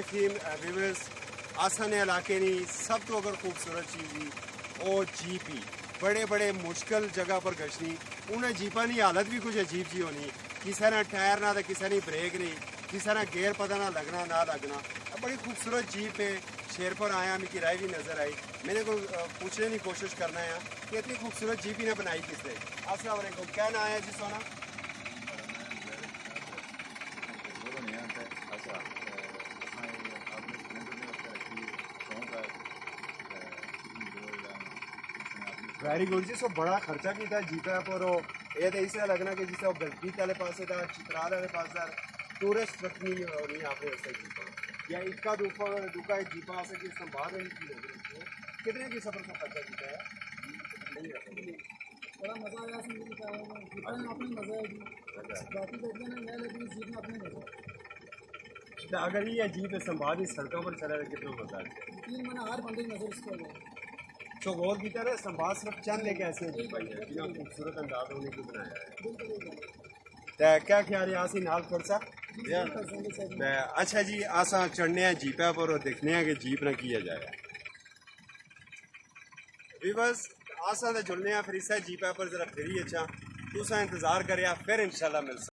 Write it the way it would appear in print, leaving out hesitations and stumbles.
रखीम viewers आसान इलाके नहीं सब तो अगर खूबसूरत चीज़ ही और जीप ही बड़े बड़े मुश्किल जगह पर गशनी उन्हें जीपा नहीं हालत भी कुछ अजीब जी होनी किसी ने टायर ना तो किसी ने ब्रेक नहीं किसी ने गेयर पता ना लगना ना लगना बड़ी खूबसूरत जीप है शेरपुर आया मेरी राय भी नज़र आई मैंने को पूछने की कोशिश करना है कि इतनी खूबसूरत जीप ही ने बनाई किसने। अस्सलाम वालेकुम क्या ना आया जी सोना वेरी गुड जी सो बड़ा खर्चा किया जीपा पर ये तो इसलिए लगना कि जिसे गलती वाले पास था चित्राल वाले पास था टूरिस्ट रखनी और नहीं आपने ऐसा जीपा या इसका दुका एक जीपा आ सके संभाल कितने की सफर का खर्चा किया है बड़ा मज़ा आया अपने मज़ा है बाकी देखने में मैं लेकिन जीप में अपने मज़ा तो अगर ये जीप संभाल सड़कों पर चला कितना मजा है तीन मैंने हर बंदे की नज़र इस पर है तो गौर की तरह संभाल सिर्फ चंद लेके ऐसे जीप आई है बिना खूबसूरत अंदाज होने को बनाया है तो क्या ख्याल है आसी नाल फरसा अच्छा जी आसा चढ़ने हैं जीपा पर और देखने हैं कि जीप ना किया जाए भी बस आसा तो जुड़ने फिर इस जीपा पर जरा फिर ही अच्छा तुसा इंतजार करे फिर इंशाल्लाह मिल